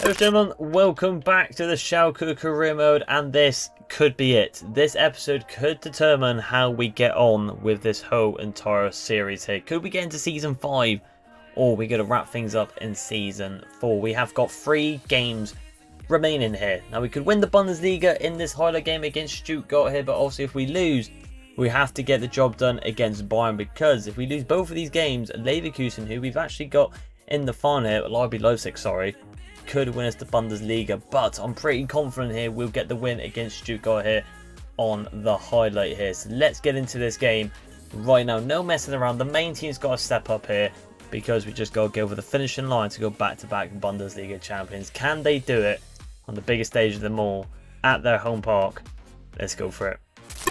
Ladies and gentlemen, welcome back to the Schalke career mode, and this could be it. This episode could determine how we get on with this whole entire series here. Could we get into Season 5, or we going to wrap things up in Season 4? We have got 3 games remaining here. Now, we could win the Bundesliga in this highlight game against Stuttgart here, but obviously if we lose, we have to get the job done against Bayern, because if we lose both of these games, Leverkusen, who we've actually got in the final here, RB Leipzig, sorry, could win us the Bundesliga, but I'm pretty confident here we'll get the win against Stuttgart here on the highlight here. So let's get into this game right now. No messing around. The main team's got to step up here, because we just got to go over the finishing line to go back-to-back Bundesliga champions. Can they do it on the biggest stage of them all at their home park? Let's go for it.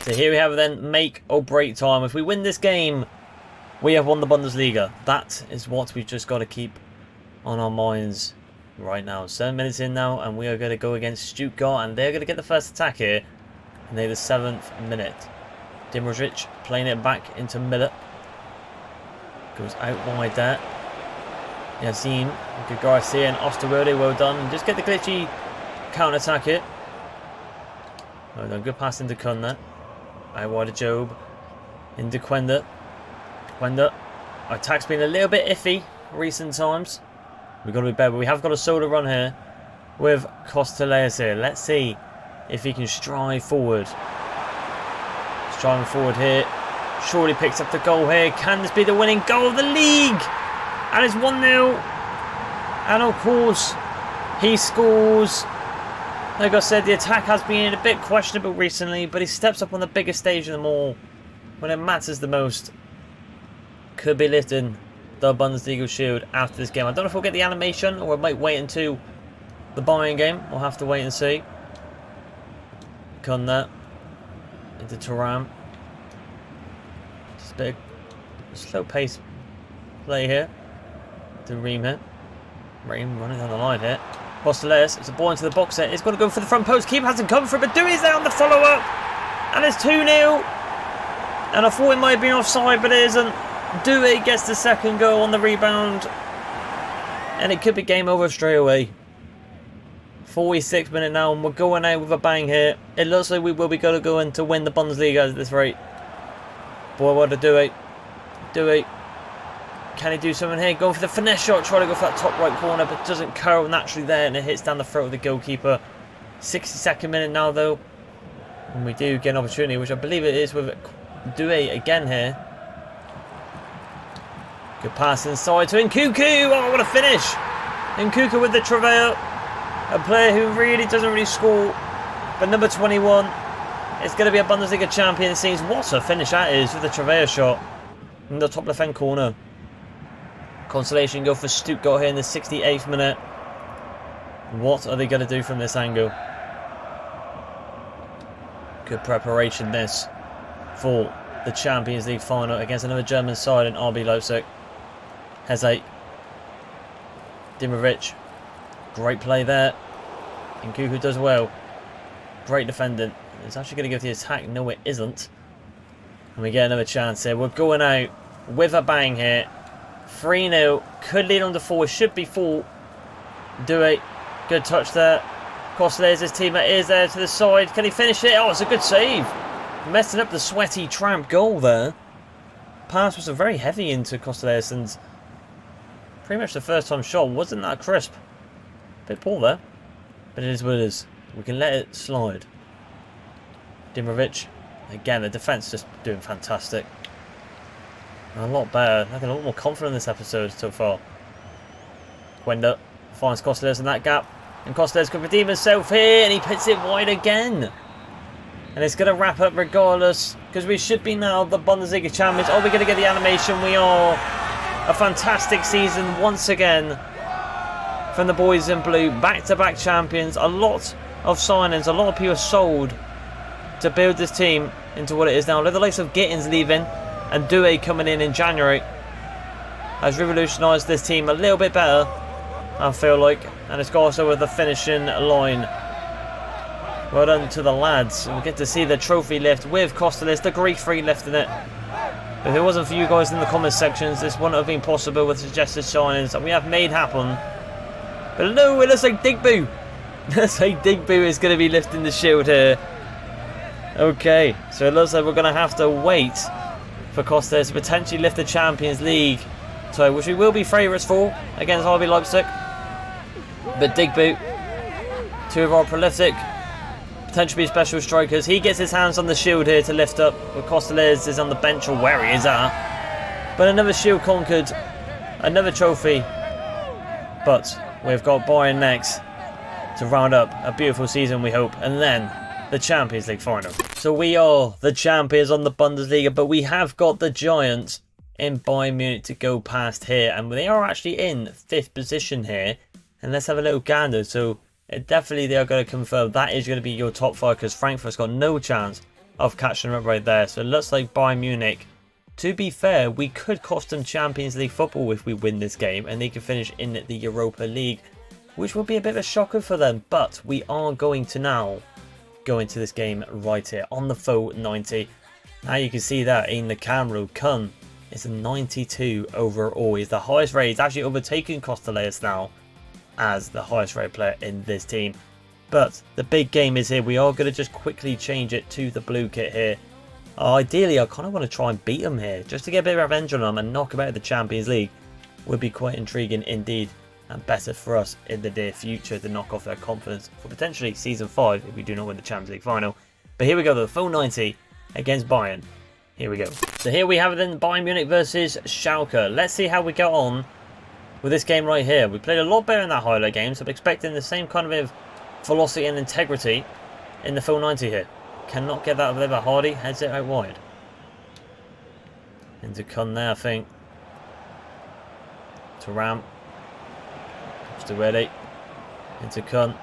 So here we have then make or break time. If we win this game, we have won the Bundesliga. That is what we've just got to keep on our minds right now. 7 minutes in now, and we are going to go against Stuttgart, and they're going to get the first attack here in the 7th minute. Dimrovic playing it back into Miller. Goes out wide there. Yassine, good Garcia and Osterwelde, well done. And just get the glitchy counter-attack here. Well done, good pass into Kun there. Out wide to Job. Into Quenda. Quenda. Our attack's been a little bit iffy recent times. We've got to be better, but we have got a solo run here with Costeleas here. Let's see if he can strive forward. Striving forward here. Surely picks up the goal here. Can this be the winning goal of the league? And it's 1-0. And of course, he scores. Like I said, the attack has been a bit questionable recently, but he steps up on the biggest stage of them all when it matters the most. Could be lifting the Bundesliga shield after this game. I don't know if we'll get the animation, or I might wait until the Bayern game. We'll have to wait and see. Kunde into Thuram. Just a bit of slow pace play here. To Ream here. Ream running down the line here. Costeleas, it's a ball into the box here. It's got to go for the front post. Keeper hasn't come for it, but Dewey's there on the follow-up. And it's 2-0. And I thought it might have been offside, but it isn't. Dewey gets the second goal on the rebound, and it could be game over straight away. 46th minute now, and we're going out with a bang here. It looks like we will be going to go in to win the Bundesliga at this rate. Boy, what a Dewey. Dewey. Can he do something here? Going for the finesse shot, trying to go for that top right corner, but doesn't curl naturally there, and it hits down the throat of the goalkeeper. 62nd minute now, though, and we do get an opportunity, which I believe it is with Dewey again here. Good pass inside to Nkunku. Oh, what a finish. Nkunku with the travail. A player who really doesn't really score. But number 21 is going to be a Bundesliga champion, it seems. What a finish that is with the travail shot in the top left-hand corner. Consolation goal for Stuttgart here in the 68th minute. What are they going to do from this angle? Good preparation this for the Champions League final against another German side in RB Leipzig. Hezay. Dimrovic. Great play there. Nkunku does well. Great defending. It's actually going to give the attack. No, it isn't. And we get another chance here. We're going out with a bang here. 3-0. Could lead on to 4. Should be 4. Dewey. Good touch there. Costeleas, his teammate, is there to the side. Can he finish it? Oh, it's a good save. Messing up the sweaty tramp goal there. Pass was very heavy into Costeleas, and pretty much the first time shot wasn't that crisp. Bit poor there, but it is what it is. We can let it slide. Dimrovic, again, the defense just doing fantastic. A lot better. Looking a lot more confident in this episode so far. Quenda finds Costeleas in that gap, and Costeleas could redeem himself here, and he puts it wide again. And it's going to wrap up regardless, because we should be now the Bundesliga champions. Are we going to get the animation? We are. A fantastic season once again from the boys in blue. Back-to-back champions. A lot of signings. A lot of people sold to build this team into what it is now. The likes of Gittins leaving and Dewey coming in January has revolutionised this team a little bit better, I feel like. And it's got also with the finishing line. Well done to the lads. We'll get to see the trophy lift with Costeleas, the Greek free lifting it. If it wasn't for you guys in the comment sections, this wouldn't have been possible with suggested signings that we have made happen But no, it looks like Digbu. Looks like Digbu is going to be lifting the shield here. Okay, so it looks like we're going to have to wait for Costa to potentially lift the Champions League title, which we will be favourites for against RB Leipzig. But Digbu, two of our prolific, potentially special strikers. He gets his hands on the shield here to lift up. But Costellers is on the bench or where he is at. But another shield conquered. Another trophy. But we've got Bayern next to round up a beautiful season, we hope. And then the Champions League final. So we are the champions on the Bundesliga, but we have got the Giants in Bayern Munich to go past here. And they are actually in 5th position here. And let's have a little gander. So definitely they are going to confirm that is going to be your top 5, because Frankfurt's got no chance of catching them up right there. So it looks like Bayern Munich, to be fair, we could cost them Champions League football if we win this game, and they could finish in the Europa League, which would be a bit of a shocker for them. But we are going to now go into this game right here on the full 90. Now you can see that in the camera, Kun is a 92 overall. He's the highest rated. He's actually overtaken Costellas now as the highest rated player in this team. But the big game is here. We are going to just quickly change it to the blue kit here. Ideally, I kind of want to try and beat them here, just to get a bit of revenge on them and knock them out of the Champions League. Would be quite intriguing indeed, and better for us in the near future to knock off their confidence for potentially Season 5 if we do not win the Champions League final. But here we go, the full 90 against Bayern. Here we go. So here we have it in Bayern Munich versus Schalke. Let's see how we get on with this game right here. We played a lot better in that highlight game, so I'm expecting the same kind of velocity and integrity in the full 90 here. Cannot get that over Hardy, heads it out wide. Into Kun there, I think. To Ram. Still ready. Into Kun.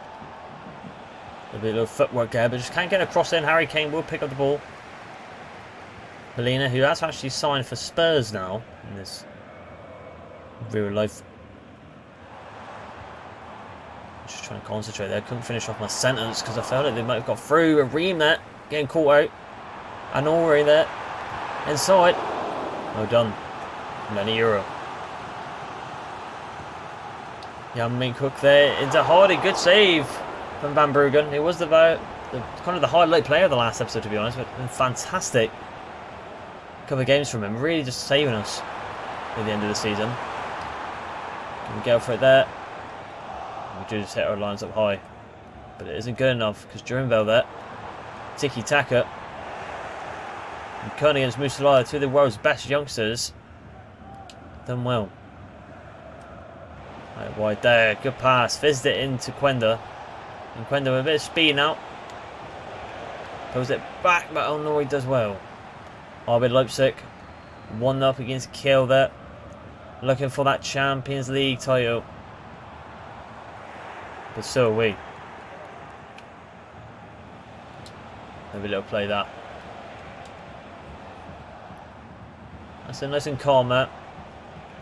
A bit of footwork there, but just can't get across in. Harry Kane will pick up the ball. Belina, who has actually signed for Spurs now in this real life. Just trying to concentrate there. Couldn't finish off my sentence because I felt like they might have got through. A Ream there, getting caught out. And Ori there. Inside. Well done. Many euro. Jan Cook there into Hardy. Good save from Van Bruggen. He was the kind of the highlight player of the last episode, to be honest. But fantastic couple of games from him. Really just saving us at the end of the season. Can we go for it there? We do just hit our lines up high, but it isn't good enough because Durinville there. Tiki Taka. And Kern against Musiala, two of the world's best youngsters. Done well. Right, wide there. Good pass. Fizzed it into Quenda. And Quenda with a bit of speed now. Pulls it back, but oh no, he does well. RB Leipzig. 1-up against Kiel there. Looking for that Champions League title. But so are we. Maybe a little play that. That's a nice and calm there.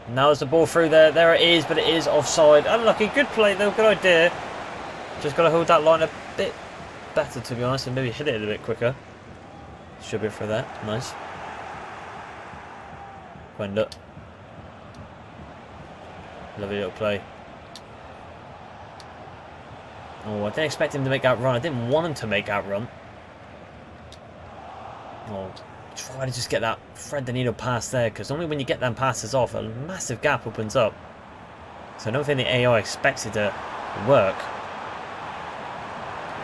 Now there's the ball through there. There it is, but it is offside. Unlucky. Good play though. Good idea. Just got to hold that line a bit better, to be honest, and maybe hit it a bit quicker. Should be for that. Nice. Quenda. Lovely little play. Oh, I didn't expect him to make that run. I didn't want him to make that run. Oh, try to just get that thread the needle pass there, because only when you get them passes off, a massive gap opens up. So I don't think the AI expects it to work.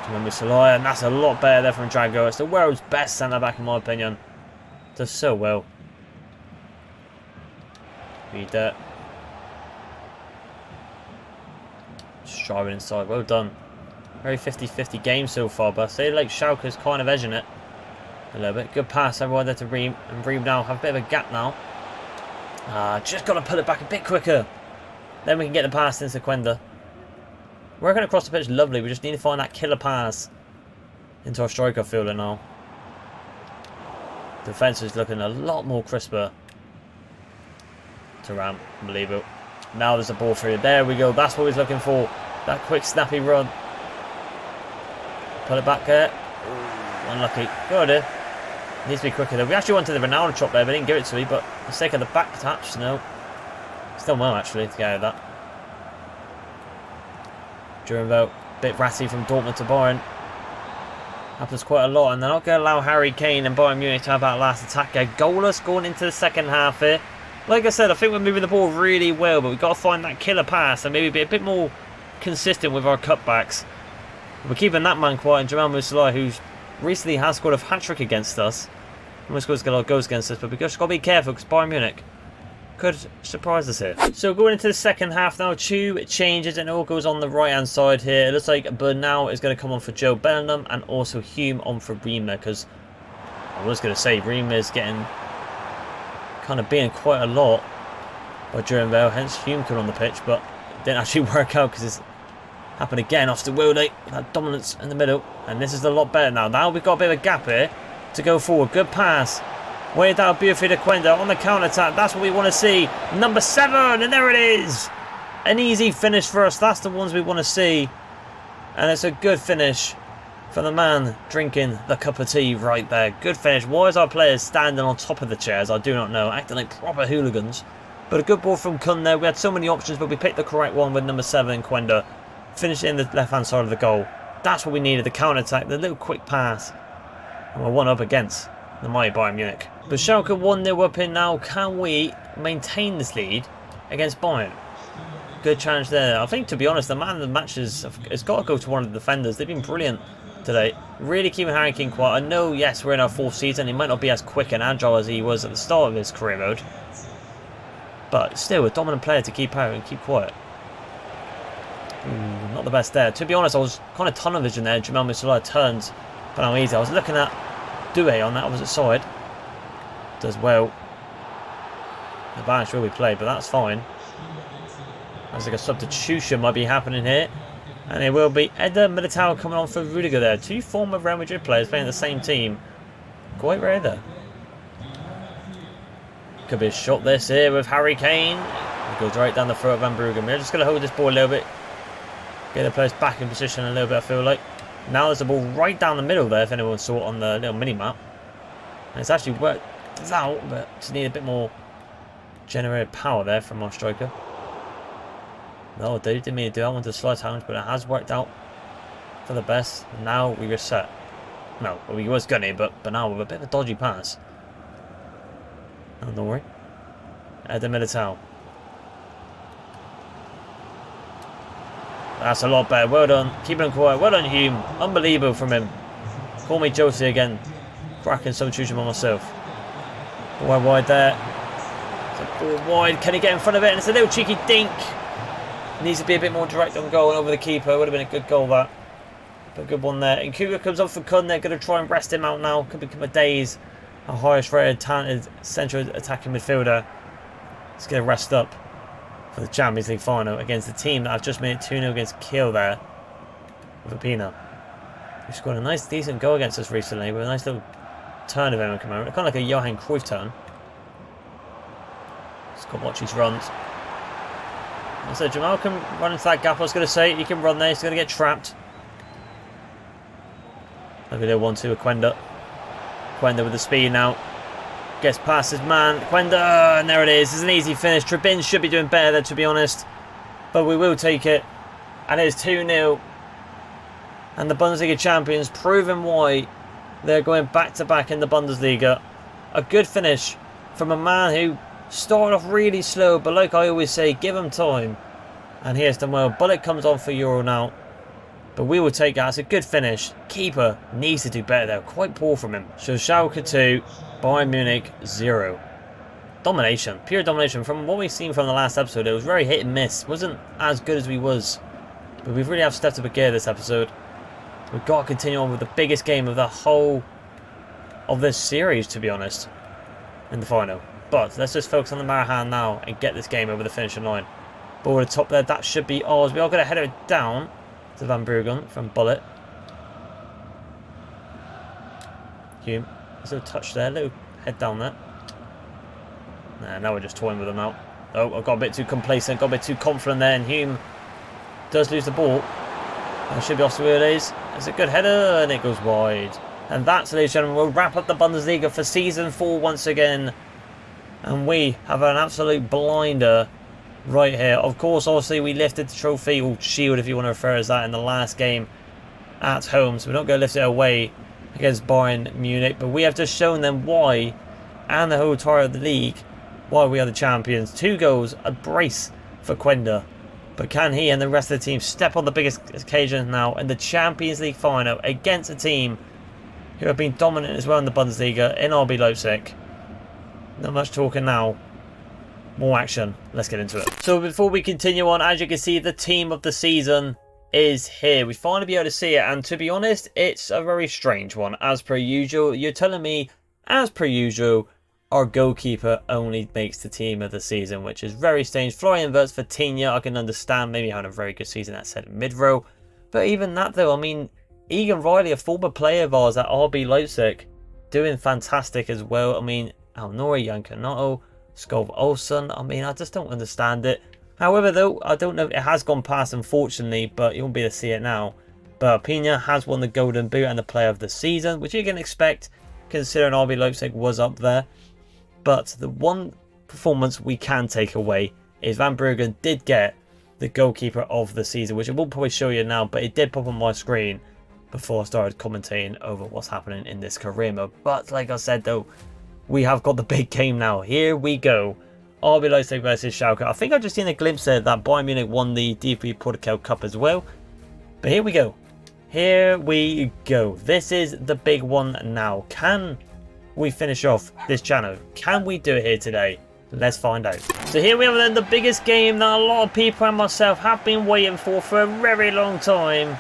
Remember Salaya, and that's a lot better there from Drago. It's the world's best centre back in my opinion. Does so well. Read that. Just driving inside. Well done. Very 50-50 game so far, but I say like Schalke's kind of edging it a little bit. Good pass everyone there to Ream, and Ream now have a bit of a gap now. Just got to pull it back a bit quicker. Then we can get the pass into Quenda. Working across the pitch lovely. We just need to find that killer pass into our striker fielder now. Defense is looking a lot more crisper. To Ram, unbelievable. Now there's a ball through. There we go. That's what he's looking for. That quick snappy run. Put it back there. Ooh, unlucky. Good idea. Needs to be quicker though. We actually wanted the Ronaldo chop there, but didn't give it to me. But for the sake of the back touch, no. It's done well actually to get out of that. Durenvelt, bit ratty from Dortmund to Bayern. Happens quite a lot, and they're not going to allow Harry Kane and Bayern Munich to have that last attack. They're goalless going into the second half here. Like I said, I think we're moving the ball really well, but we've got to find that killer pass and maybe be a bit more consistent with our cutbacks. We're keeping that man quiet, and Jamal Musiala, who recently has scored a hat-trick against us. Almost scores a lot of goals against us, but we've just got to be careful because Bayern Munich could surprise us here. So going into the second half now, 2 changes and it all goes on the right hand side here. It looks like Bernal is going to come on for Joe Bellingham and also Hume on for Rima, because I was going to say Rima is getting kind of being quite a lot by Durenvelt, hence Hume coming on the pitch, but it didn't actually work out because it's happened again. Austin Wilde, that dominance in the middle, and this is a lot better now. Now we've got a bit of a gap here to go forward. Good pass. Way down beautifully to Quenda on the counter-attack. That's what we want to see. Number 7, and there it is. An easy finish for us. That's the ones we want to see. And it's a good finish for the man drinking the cup of tea right there. Good finish. Why is our players standing on top of the chairs? I do not know. Acting like proper hooligans. But a good ball from Kun there. We had so many options, but we picked the correct one with number 7, Quenda. Finished in the left-hand side of the goal. That's what we needed. The counter-attack. The little quick pass. And we're 1 up against the mighty Bayern Munich. But Schalke 1-0 up in now. Can we maintain this lead against Bayern? Good challenge there. I think, to be honest, the man of the match has got to go to one of the defenders. They've been brilliant today. Really keeping Harry Kane quiet. I know, yes, we're in our 4th season. He might not be as quick and agile as he was at the start of his career mode. But still, a dominant player to keep out and keep quiet. Not the best there. To be honest, I was kind of tunnel vision there. Jamal Musiala turns, but how easy. I was looking at Doué on that opposite side. Does well. The Bash will be played, but that's fine. Looks like a substitution might be happening here. And it will be Eder Militao coming on for Rudiger there. 2 former Real Madrid players playing the same team. Quite rare there. Could be a shot this here with Harry Kane. It goes right down the throat of Van Bruggen. We're just going to hold this ball a little bit. Get the players back in position a little bit, I feel like. Now there's a ball right down the middle there, if anyone saw it on the little mini-map. And it's actually worked out, but just need a bit more generated power there from our striker. No, they didn't mean to do that one to slide challenge, but it has worked out for the best. Now we reset. No, well, he was gunning, but now with a bit of a dodgy pass. Oh, don't worry. Eder Militao. That's a lot better. Well done. Keeping him quiet. Well done, Hume. Unbelievable from him. Call me Josie again. Cracking substitution by myself. Ball wide there. Ball wide. Can he get in front of it? And it's a little cheeky dink. Needs to be a bit more direct on goal and over the keeper. Would have been a good goal, that. But a good one there. And Kuga comes up for Kun. They're going to try and rest him out now. Could become a daze. Our highest rated, talented central attacking midfielder. He's going to rest up for the Champions League final against the team that I've just made 2-0 against Kiel there. With Apina. Who scored a nice, decent goal against us recently with a nice little turn of him and come out. Kind of like a Johan Cruyff turn. Just got to watch his runs. So Jamal can run into that gap. I was going to say he can run there. He's going to get trapped. Maybe they'll 1-2 with Quenda. Quenda with the speed now. Gets past his man. Quenda, and there it is. It's an easy finish. Trebin should be doing better there, to be honest. But we will take it. And it's 2-0. And the Bundesliga champions proving why they're going back-to-back in the Bundesliga. A good finish from a man who started off really slow, but like I always say, give him time. And here's done well. Bullet comes on for Euro now. But we will take that. It's a good finish. Keeper needs to do better there. Quite poor from him. So Schalke 2, Bayern Munich 0. Domination. Pure domination. From what we've seen from the last episode, it was very hit and miss. Wasn't as good as we was. But we really have stepped up a gear this episode. We've got to continue on with the biggest game of the whole of this series, to be honest. In the final. But let's just focus on the Marahan now and get this game over the finishing line. Ball at the top there. That should be ours. We are going to head it down to Van Bruggen from Bullet. Hume. There's a little touch there. A little head down there. Nah, now we're just toying with them out. Oh, I got a bit too complacent. Got a bit too confident there. And Hume does lose the ball. That should be off to where it is. It's a good header and it goes wide. And that's, ladies and gentlemen, we'll wrap up the Bundesliga for Season 4 once again. And we have an absolute blinder right here. Of course, obviously, we lifted the trophy, or shield if you want to refer to that, in the last game at home. So we're not going to lift it away against Bayern Munich. But we have just shown them why, and the whole entire of the league, why we are the champions. 2 goals, a brace for Quenda. But can he and the rest of the team step on the biggest occasion now in the Champions League final against a team who have been dominant as well in the Bundesliga in RB Leipzig? Not much talking now. More action. Let's get into it. So before we continue on, as you can see, the team of the season is here. We finally be able to see it, and to be honest, it's a very strange one. As per usual, you're telling me, as per usual, our goalkeeper only makes the team of the season, which is very strange. Florian Wirtz for Tinha, I can understand, maybe having a very good season at centre mid-row. But even that though, I mean, Egan Riley, a former player of ours at RB Leipzig, doing fantastic as well. I mean, Alnori, Jan Canato, Skov Olsen, I mean, I just don't understand it. However though, I don't know if it has gone past, unfortunately, but you won't be able to see it now. But Pina has won the Golden Boot and the Player of the Season, which you can expect considering RB Leipzig was up there. But the one performance we can take away is Van Bruggen did get the goalkeeper of the season, which I will probably show you now, but it did pop on my screen before I started commentating over what's happening in this career mode. But like I said though, we have got the big game now. Here we go. RB Leipzig versus Schalke. I think I've just seen a glimpse there that Bayern Munich won the DFB Pokal Cup as well. But here we go. Here we go. This is the big one now. Can we finish off this channel? Can we do it here today? Let's find out. So here we have then the biggest game that a lot of people and myself have been waiting for a very long time.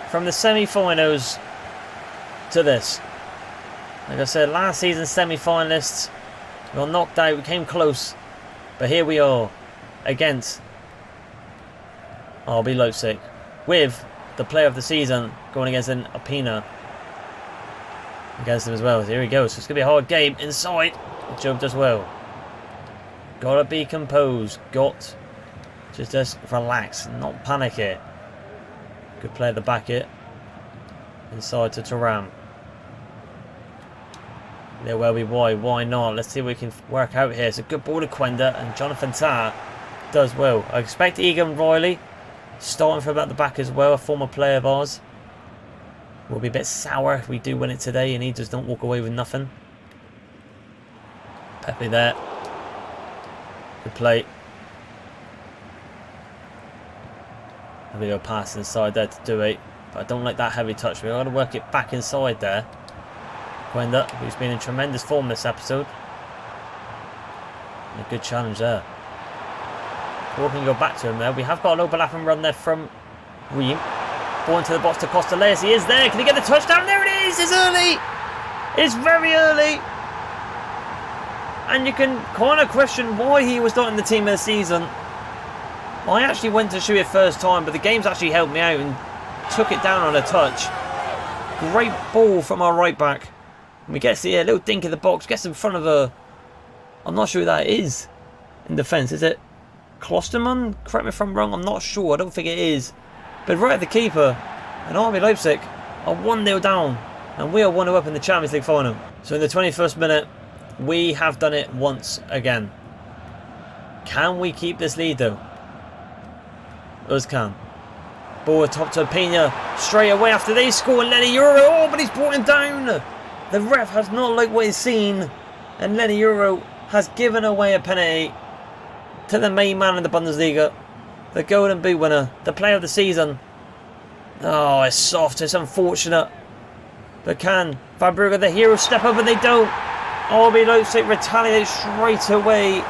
From the semi-finals to this. Like I said, last season semi-finalists, we got knocked out, we came close. But here we are against RB Leipzig with the player of the season going against an Opina against him as well. Here he goes. So it's going to be a hard game inside. Job does well. Gotta be composed. Got to just relax, not panic here. Good play at the back here. Inside to Thuram. There will be why not? Let's see if we can work out here. It's a good ball to Quenda, and Jonathan Tah does well. I expect Egan Riley starting from at the back as well, a former player of ours. Will be a bit sour if we do win it today and he just don't walk away with nothing. Pepe there. Good play. A little pass inside there to do it, but I don't like that heavy touch. We've got to work it back inside there. Quenda, who's been in tremendous form this episode. And a good challenge there. We can go back to him there. We have got an overlapping run there from Ream. Ball into the box to Costaleas. He is there. Can he get the touchdown? There it is. It's early. It's very early. And you can kind of question why he was not in the team of the season. I actually went to shoot it first time, but the game's actually helped me out and took it down on a touch. Great ball from our right back. And we get a little dink in the box. Gets in front of a... I'm not sure who that is in defence. Is it Klosterman? Correct me if I'm wrong. I'm not sure. I don't think it is. But right at the keeper. And RB Leipzig are 1-0 down. And we are 1-0 up in the Champions League final. So in the 21st minute, we have done it once again. Can we keep this lead though? Özcan. Ball top to Pina. Straight away after they score. Lenny Euro. Oh, but he's brought him down. The ref has not liked what he's seen. And Lenny Euro has given away a penalty to the main man in the Bundesliga. The Golden Boot winner. The player of the season. Oh, it's soft. It's unfortunate. But can Van Bruggen, the hero, step up? And they don't. RB Leipzig retaliates straight away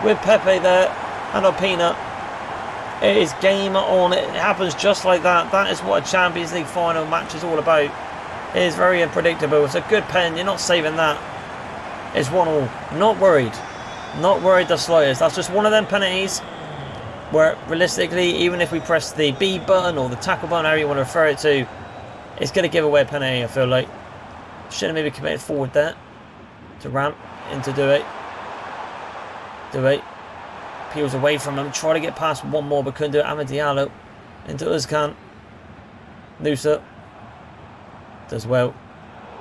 with Pepe there. And Opina. It is game on. It happens just like that. That is what a Champions League final match is all about. It is very unpredictable. It's a good pen. You're not saving that. It's 1-1. Not worried. Not worried the slightest. That's just one of them penalties where realistically, even if we press the B button or the tackle button, however you want to refer it to, it's going to give away a penalty, I feel like. Should have maybe committed forward there. To ramp into Douay. Douay. Peels away from him. Try to get past one more, but couldn't do it. Amad Diallo into Özcan. Nusa. Does well.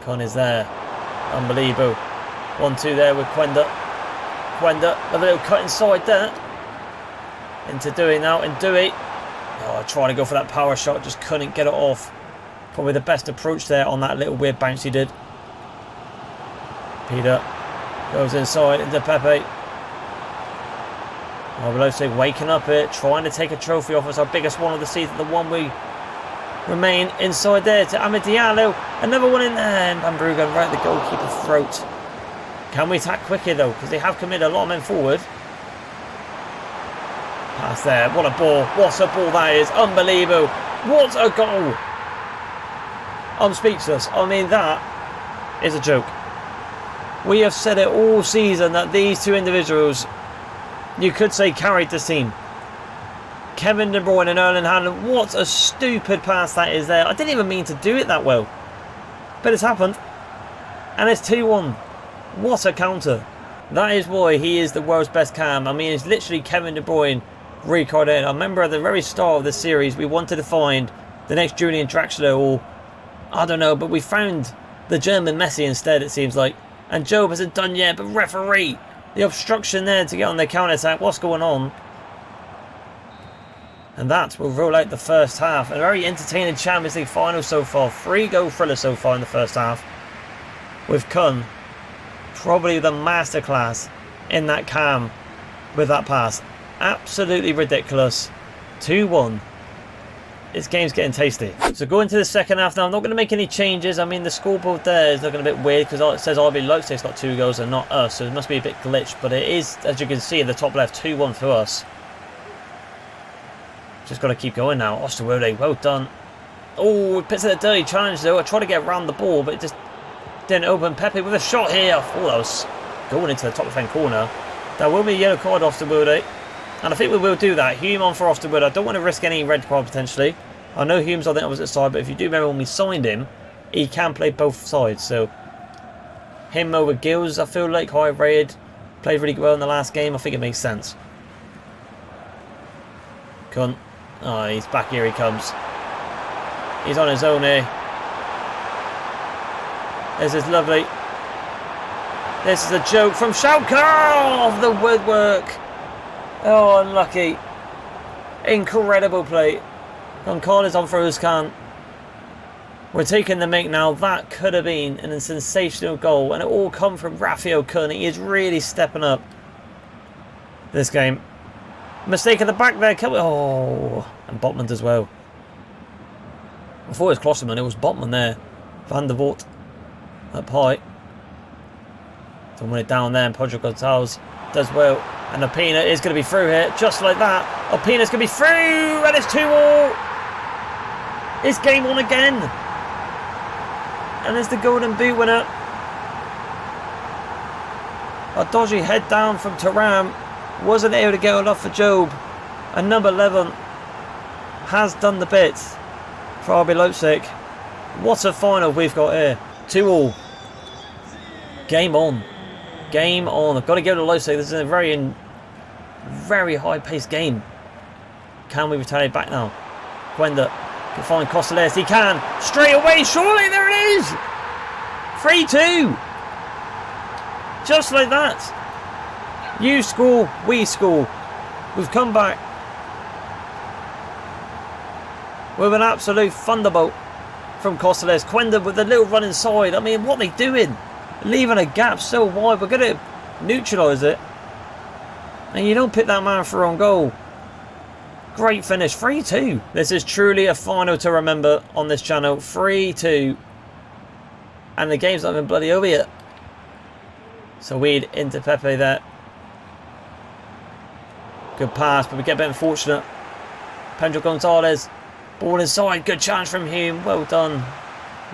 Con is there. Unbelievable. 1-2 there with Quenda. Quenda, a little cut inside there. Into Dewey now, and Dewey. Oh, trying to go for that power shot, just couldn't get it off. Probably the best approach there on that little weird bounce he did. Peter goes inside into Pepe. Oh, Beloso waking up here, trying to take a trophy off us, our biggest one of the season, the one we remain inside there to Amad Diallo. Another one in there, and Van Bruggen right at the goalkeeper's throat. Can we attack quicker though? Because they have committed a lot of men forward. Pass there. What a ball. What a ball that is. Unbelievable. What a goal. I'm speechless. I mean, that is a joke. We have said it all season that these two individuals, you could say, carried this team. Kevin De Bruyne and Erling Haaland. What a stupid pass that is there. I didn't even mean to do it that well. But it's happened. And it's 2-1. What a counter. That is why he is the world's best cam. I mean, it's literally Kevin De Bruyne reincarnated. I remember at the very start of this series, we wanted to find the next Julian Draxler, or I don't know, but we found the German Messi instead, it seems like. And Job hasn't done yet, but referee, the obstruction there to get on the counter-attack. What's going on? And that will roll out the first half. A very entertaining Champions League final so far. 3-goal thriller so far in the first half. With Kun, probably the masterclass in that cam with that pass. Absolutely ridiculous. 2-1. This game's getting tasty. So going to the second half now. I'm not going to make any changes. I mean, the scoreboard there is looking a bit weird because it says RB Leipzig's got 2 goals and not us. So it must be a bit glitched. But it is, as you can see in the top left, 2-1 for us. Just got to keep going now. Osterwolde, well done. Oh, it puts it a dirty challenge though. I tried to get around the ball, but it just didn't open. Pepe with a shot here. I thought that was going into the top left-hand corner. That will be a yellow card off Osterwolde. And I think we will do that. Hume on for Osterwolde. I don't want to risk any red card potentially. I know Hume's on the opposite side, but if you do remember when we signed him, he can play both sides. So him over Gills, I feel like, high rated. Played really well in the last game. I think it makes sense. Cunt. Oh, he's back here, he comes. He's on his own here. This is lovely. This is a joke from Schalke. Oh, the woodwork. Oh, unlucky. Incredible play. Goncalves on for Uzcan. We're taking the make now. That could have been a sensational goal. And it all come from Rafael Kun. He is really stepping up this game. Mistake at the back there. Oh, and Botman as well. Before it was Klosserman, it was Botman there. Van der Voort up high. Don't want it down there. And Pedro Gonzalez does well. And Opina is going to be through here. Just like that. Opina's going to be through. And it's 2-2. It's game on again. And there's the golden boot winner. A dodgy head down from Thuram. Wasn't able to get enough for Job. And number 11 has done the bit for RB Leipzig. What a final we've got here. 2-2. Game on. Game on. I've got to go to Leipzig. This is a very high-paced game. Can we retaliate back now? Gwenda can find Costellers. He can. Straight away, surely. There it is. 3-2. Just like that. You score, we score. We've come back with an absolute thunderbolt from Costellers. Gwenda with a little run inside. I mean, what are they doing? Leaving a gap so wide. We're going to neutralise it. And you don't pick that man for on goal. Great finish. 3-2. This is truly a final to remember on this channel. 3-2. And the game's not even bloody over yet. So we'd into Pepe there. Good pass, but we get a bit unfortunate. Pedro Gonzalez. Ball inside. Good chance from Hume. Well done.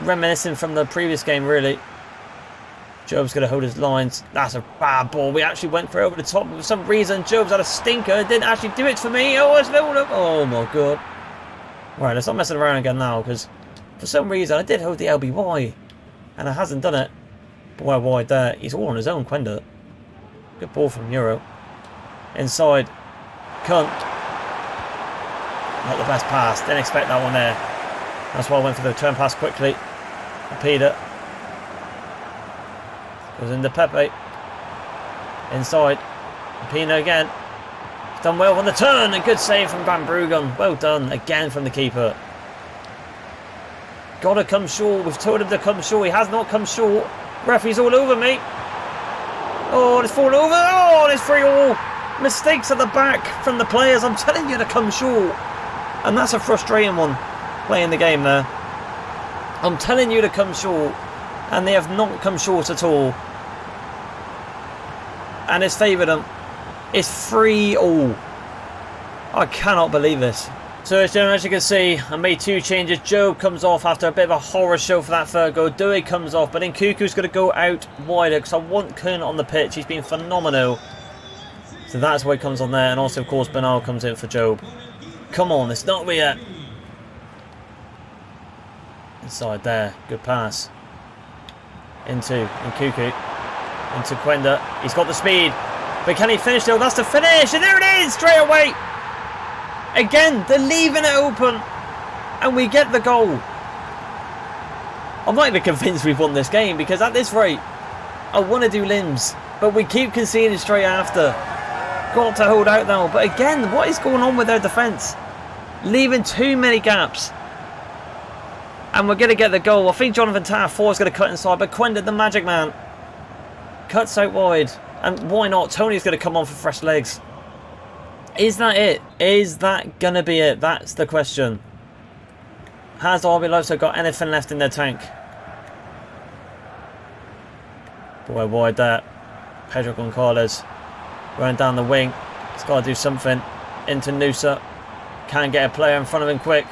Reminiscing from the previous game, really. Job's going to hold his lines. That's a bad ball. We actually went for over the top. For some reason, Job's had a stinker. Didn't actually do it for me. Oh, it's leveled up. Oh, my God. Right, let's not messing around again now, because for some reason, I did hold the LBY, and it hasn't done it. But well wide there. He's all on his own, Gwenda. Good ball from Euro. Inside. Cunt. Not the best pass. Didn't expect that one there. That's why I went for the return pass quickly. Peter. Goes into Pepe. Inside. Pino again. Done well on the turn. A good save from Van Bruggen. Well done again from the keeper. Got to come short. We've told him to come short. He has not come short. Referee's all over me. Oh, it's fallen over. Oh, it's 3-all. Mistakes at the back from the players. I'm telling you to come short. And that's a frustrating one, playing the game there. I'm telling you to come short. And they have not come short at all. And it's favoured them. It's 3-all. I cannot believe this. So as you can see, I made 2 changes. Job comes off after a bit of a horror show for that third goal. Dewey comes off, but then Kuku's going to go out wider because I want Kern on the pitch. He's been phenomenal. So that's why he comes on there. And also, of course, Bernal comes in for Job. Come on, it's not yet. Inside there. Good pass. Into Nkuku. Into Quenda. He's got the speed. But can he finish still? That's the finish. And there it is. Straight away. Again, they're leaving it open. And we get the goal. I'm not even convinced we've won this game. Because at this rate, I want to do limbs. But we keep conceding straight after. Got to hold out now. But again, what is going on with their defence? Leaving too many gaps. And we're going to get the goal. I think Jonathan Tah4 is going to cut inside. But Quenda, the magic man, cuts out wide. And why not? Tony's going to come on for fresh legs. Is that it? Is that going to be it? That's the question. Has RB Leipzig got anything left in their tank? Boy, wide there. Pedro Gonzalez running down the wing. He's got to do something. Into Nusa. Can't get a player in front of him quick.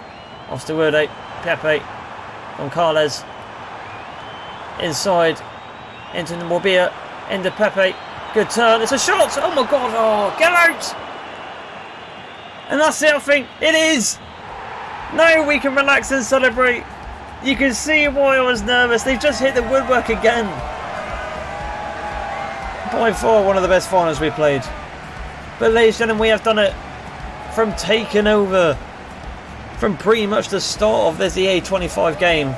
Osterwurde. Pepe. Gonzalez. Inside. Into Mobia. Into Pepe. Good turn. It's a shot. Oh my god. Oh, get out. And that's it, I think. It is. Now we can relax and celebrate. You can see why I was nervous. They've just hit the woodwork again. By far one of the best finals we played. But ladies and gentlemen, we have done it. From taking over. From pretty much the start of this EA 25 game.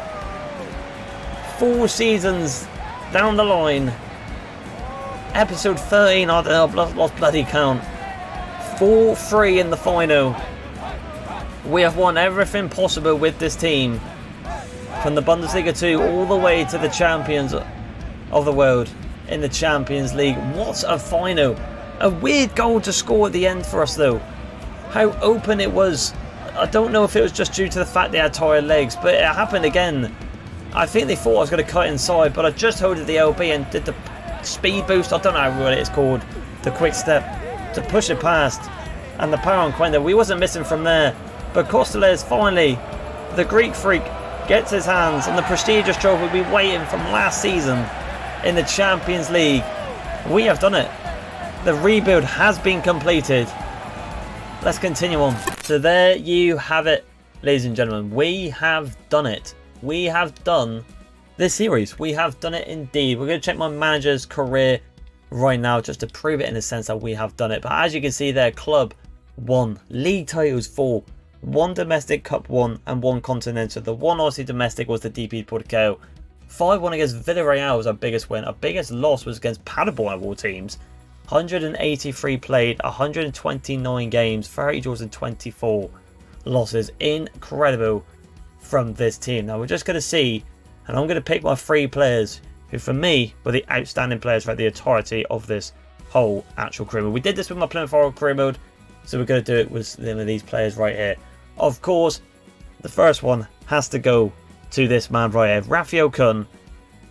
4 seasons down the line. Episode 13, I don't know, I've lost bloody count. 4-3 in the final. We have won everything possible with this team. From the Bundesliga 2 all the way to the champions of the world in the Champions League. What a final. A weird goal to score at the end for us though. How open it was. I don't know if it was just due to the fact they had tired legs, but it happened again. I think they thought I was going to cut inside, but I just holded the LB and did the speed boost. I don't know what it's called. The quick step to push it past. And the power on Quenda. We wasn't missing from there. But Costellers finally, the Greek freak, gets his hands on the prestigious trophy we've been waiting from last season in the Champions League. We have done it. The rebuild has been completed. Let's continue on. So there you have it, ladies and gentlemen. We have done it. We have done this series. We have done it indeed. We're going to check my manager's career right now just to prove it in a sense that we have done it. But as you can see there, club 1, league titles 4, 1 domestic cup 1 and 1 continental. The 1 Aussie domestic was the DP Portugal. 5-1 against Villarreal was our biggest win. Our biggest loss was against Paderborn of all teams. 183 played, 129 games, 30 draws and 24 losses. Incredible from this team. Now we're just going to see, and I'm going to pick my 3 players who for me were the outstanding players throughout the entirety of this whole actual career mode. We did this with my Plymouth Argyle career mode, so we're going to do it with some of these players right here. Of course, the first one has to go to this man right here, Raphael Kun.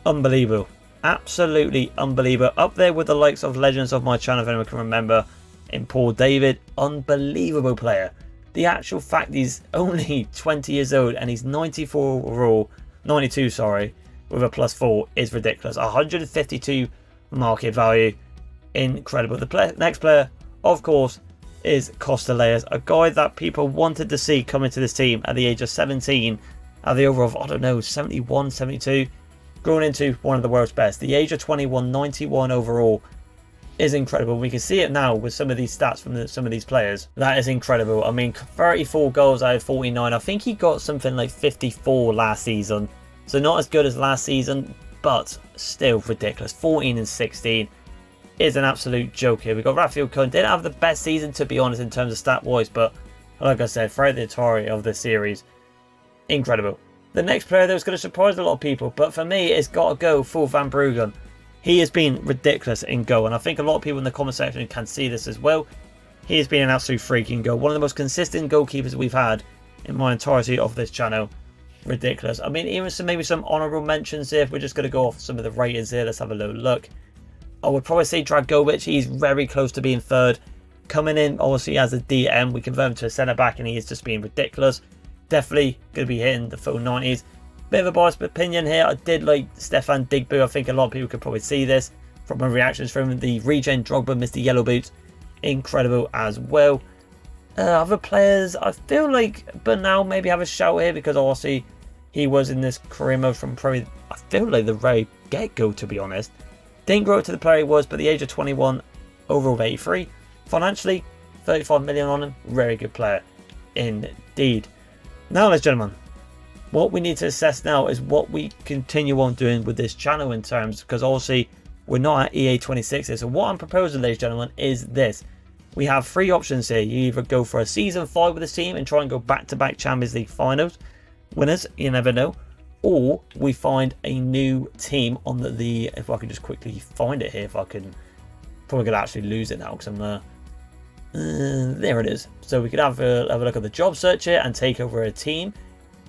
Unbelievable. Absolutely unbelievable. Up there with the likes of legends of my channel, if anyone can remember, in Paul David. Unbelievable player. The actual fact he's only 20 years old and he's 94 overall, 92 sorry, with a +4 is ridiculous. 152 market value. Incredible. The next player, of course, is Costellers, a guy that people wanted to see come into this team at the age of 17, at the over of, I don't know, 71, 72, growing into one of the world's best. The age of 21, 91 overall is incredible. We can see it now with some of these stats from some of these players. That is incredible. I mean, 34 goals out of 49. I think he got something like 54 last season. So not as good as last season, but still ridiculous. 14 and 16. is an absolute joke here. We've got Rafael Kun. Didn't have the best season, to be honest, in terms of stat-wise, but like I said, throughout the entirety of the series, incredible. The next player that was going to surprise a lot of people, but for me, it's got to go for Van Bruggen. He has been ridiculous in goal, and I think a lot of people in the comment section can see this as well. He has been an absolute freak in goal. One of the most consistent goalkeepers we've had in my entirety of this channel. Ridiculous. I mean, even maybe some honourable mentions here. If we're just going to go off some of the ratings here, let's have a little look. I would probably say Dragovic. He's very close to being third. Coming in, obviously, as a DM, we convert him to a centre-back, and he is just being ridiculous. Definitely going to be hitting the full 90s. Bit of a biased opinion here. I did like Stefan Digbu. I think a lot of people could probably see this from my reactions from him. The regen Drogba, Mr. Yellow Boots, incredible as well. Other players, I feel like Bernal maybe have a shout here because obviously he was in this career mode from probably, I feel like the very get-go, to be honest. Didn't grow to the player he was, but the age of 21, overall of 83. Financially, 35 million on him. Very good player indeed. Now, ladies and gentlemen, what we need to assess now is what we continue on doing with this channel in terms, because obviously we're not at EA 26. So what I'm proposing, ladies and gentlemen, is this. We have three options here. You either go for a season 5 with this team and try and go back-to-back Champions League finals winners, you never know, or we find a new team on the if I could just quickly find it here, if I can, probably could actually lose it now because I'm there it is. So we could have a look at the job search here and take over a team.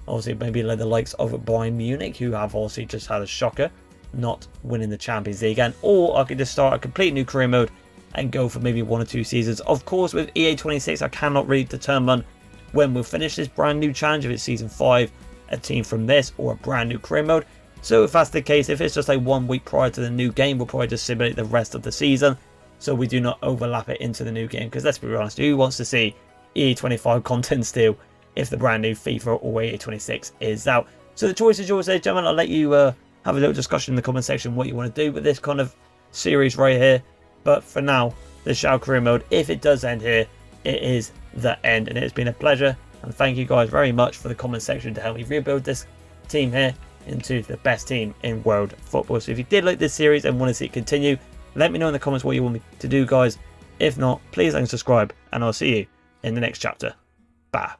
Obviously, maybe like the likes of Bayern Munich, who have obviously just had a shocker, not winning the Champions League again. Or I could just start a complete new career mode and go for maybe 1 or 2 seasons. Of course, with EA 26, I cannot really determine when we'll finish this brand new challenge, if it's season 5, a team from this, or a brand new career mode. So if that's the case, if it's just like 1 week prior to the new game, we'll probably just simulate the rest of the season, so we do not overlap it into the new game. Because let's be honest, who wants to see EA 25 content still if the brand new FIFA or EA 26 is out? So the choice is yours, ladies and gentlemen. I'll let you have a little discussion in the comment section what you want to do with this kind of series right here. But for now, the Schalke career mode, if it does end here, it is the end. And it's been a pleasure. And thank you guys very much for the comment section to help me rebuild this team here into the best team in world football. So if you did like this series and want to see it continue, let me know in the comments what you want me to do, guys. If not, please like and subscribe, and I'll see you in the next chapter. Bye.